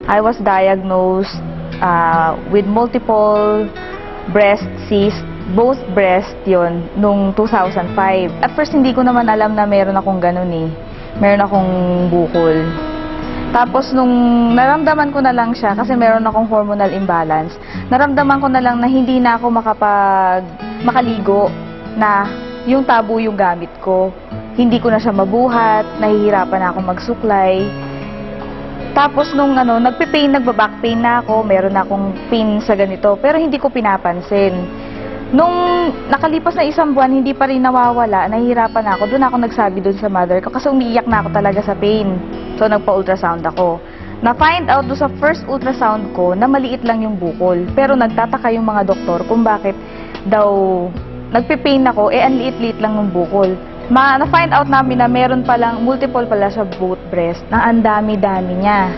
I was diagnosed with multiple breast cysts, both breast yon nung 2005. At first, hindi ko naman alam na meron akong ganun eh. Meron akong bukol. Tapos, nung naramdaman ko na lang siya, kasi meron akong hormonal imbalance, naramdaman ko na lang na hindi na ako makaligo, na yung tabo yung gamit ko. Hindi ko na siya mabuhat, nahihirapan na ako magsuklay. Tapos nung nagbaback pain na ako, meron na akong pain sa ganito, pero hindi ko pinapansin. Nung nakalipas na 1 buwan, hindi pa rin nawawala, nahihirapan na ako. Doon ako nagsabi doon sa mother ko kasi umiiyak na ako talaga sa pain. So nagpa-ultrasound ako. Na-find out doon sa first ultrasound ko na maliit lang yung bukol. Pero nagtataka yung mga doktor kung bakit daw nagpe-pain ako, ang liit-liit lang ng bukol. Na-find out namin na meron palang, multiple pala sa both breast, na ang dami-dami niya.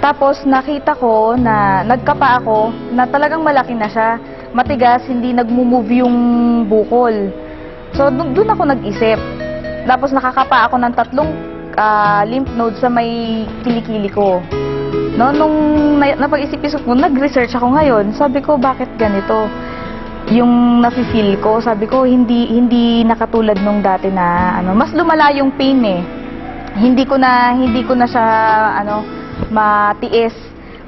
Tapos nakita ko na nagkapa ako, na talagang malaki na siya. Matigas, hindi nagmo-move yung bukol. So doon ako nag-isip. Tapos nakakapa ako ng 3 lymph nodes sa may kilikili ko. No, nung napag-isip-isip ko, nag-research ako ngayon. Sabi ko, bakit ganito? Yung nafe-feel ko, sabi ko, hindi nakatulad nung dati na mas lumala yung pain eh. Hindi ko na siya matiis.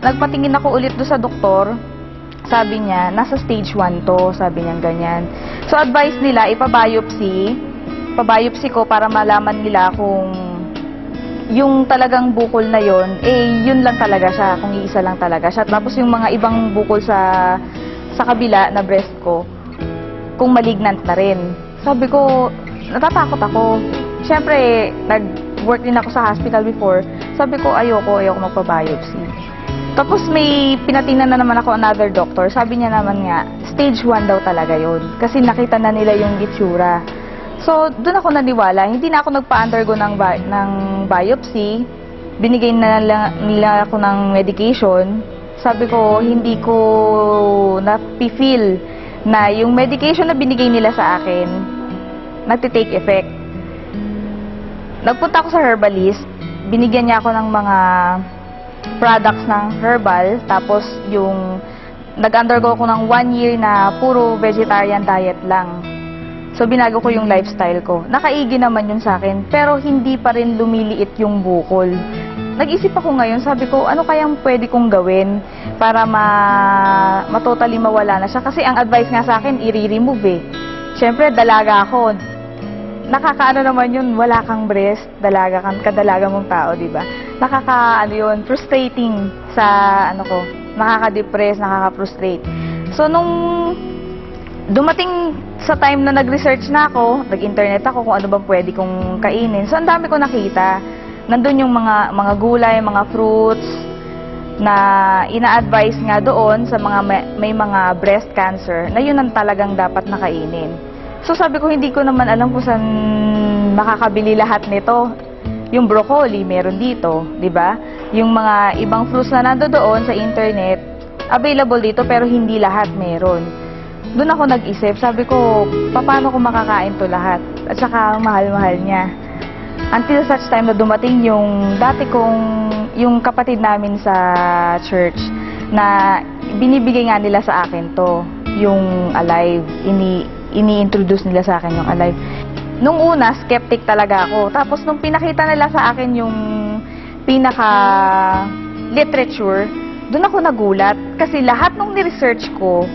Nagpatingin ako ulit do sa doktor. Sabi niya, nasa stage 1 to, sabi niya ganyan. So advice nila ipa-biopsy ko para malaman nila kung yung talagang bukol na yon, yun lang talaga siya, kung iisa lang talaga siya. Tapos yung mga ibang bukol sa kabila na breast ko, kung malignant na rin. Sabi ko, natatakot ako. Siyempre, nag-work din ako sa hospital before. Sabi ko, ayoko magpa-biopsy. Tapos may pinatingnan na naman ako another doctor. Sabi niya naman nga, stage 1 daw talaga yun. Kasi nakita na nila yung itsura. So, doon ako naniwala. Hindi na ako nagpa-undergo ng biopsy. Binigay na nila ako ng medication. Sabi ko, hindi ko na-feel na yung medication na binigay nila sa akin, nagtitake effect. Nagpunta ako sa herbalist, binigyan niya ako ng mga products ng herbal, tapos yung nag-undergo ko ng 1 year na puro vegetarian diet lang. So, binago ko yung lifestyle ko. Nakaigi naman yun sa akin, pero hindi pa rin lumiliit yung bukol. Nag-isip ako ngayon, sabi ko, ano kayang pwede kong gawin para totally mawala na siya? Kasi ang advice nga sa akin, i-remove eh. Siyempre, dalaga ako. Nakakaano naman yun, wala kang breast, kadalaga mong tao, di ba? Yun, frustrating sa nakaka-depress, nakaka-frustrate. So, nung dumating sa time na nag-research na ako, nag-internet ako kung ano bang pwede kong kainin. So, ang dami ko nakita. Nandun yung mga gulay, mga fruits na ina-advise nga doon sa mga may mga breast cancer na yun ang talagang dapat nakainin. So sabi ko, hindi ko naman alam kung saan makakabili lahat nito. Yung broccoli, meron dito, di ba? Yung mga ibang fruits na nandoon sa internet, available dito pero hindi lahat meron. Doon ako nag-isip, sabi ko, paano ko makakain to lahat? At saka mahal-mahal niya. Until such time na dumating yung yung kapatid namin sa church na binibigay nga nila sa akin to, yung Alive. Ini-introduce nila sa akin yung Alive. Nung una, skeptic talaga ako. Tapos nung pinakita nila sa akin yung pinaka-literature, doon ako nagulat. Kasi lahat ng ni-research ko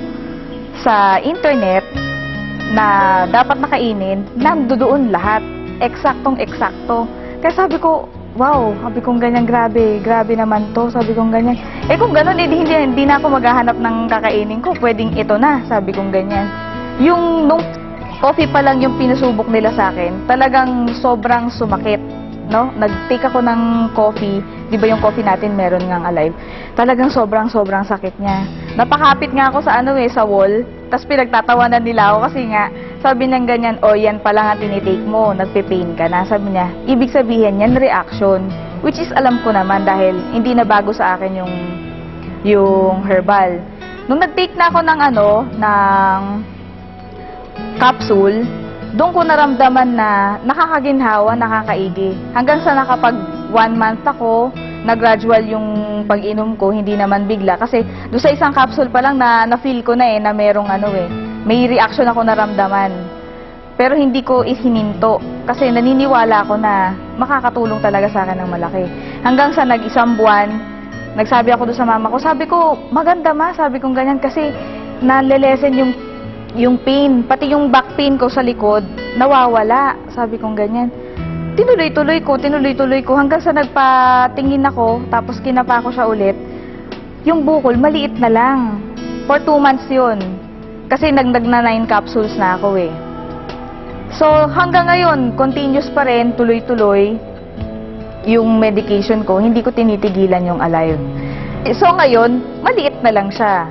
sa internet na dapat nakainin, nandoon lahat. Eksaktong-eksakto. Kaya sabi ko, wow, sabi kong ganyan, grabe naman to, sabi kong ganyan. Kung gano'n, hindi na ako maghahanap ng kakainin ko, pwedeng ito na, sabi kong ganyan. Nung coffee pa lang yung pinasubok nila sa akin, talagang sobrang sumakit, no? Nag-take ako ng coffee, di ba yung coffee natin meron ngang Alive? Talagang sobrang sakit niya. Napakapit nga ako sa sa wall, tapos pinagtatawanan nila ako kasi nga, sabi niya ganyan, yan pa lang ang tinitake mo, nagpe-pain ka na. Sabi niya, ibig sabihin yan, reaction. Which is alam ko naman dahil hindi na bago sa akin yung herbal. Nung nag-take na ako ng capsule, doon ko naramdaman na nakakaginhawa, nakakaigi. Hanggang sa nakapag 1 month ako, na-gradual yung pag-inom ko, hindi naman bigla. Kasi doon sa isang capsule pa lang na-feel ko na na merong may reaction ako naramdaman. Pero hindi ko isininto kasi naniniwala ako na makakatulong talaga sa akin ng malaki. Hanggang sa nag-isang buwan, nagsabi ako doon sa mama ko, sabi ko, maganda ma, sabi kong ganyan kasi nalelesen yung pain, pati yung back pain ko sa likod, nawawala, sabi kong ganyan. Tinuloy-tuloy ko hanggang sa nagpatingin ako, tapos kinapa ko siya ulit. Yung bukol, maliit na lang. For 2 months yun. Kasi nagdag na 9 capsules na ako eh. So, hanggang ngayon, continuous pa rin, tuloy-tuloy yung medication ko. Hindi ko tinitigilan yung Alive. So, ngayon, maliit na lang siya.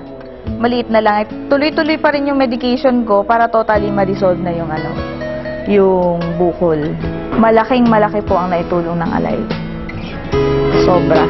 Maliit na lang. Tuloy-tuloy pa rin yung medication ko para totally ma-resolve na yung bukol. Malaking malaki po ang naitulong ng Alive. Sobra.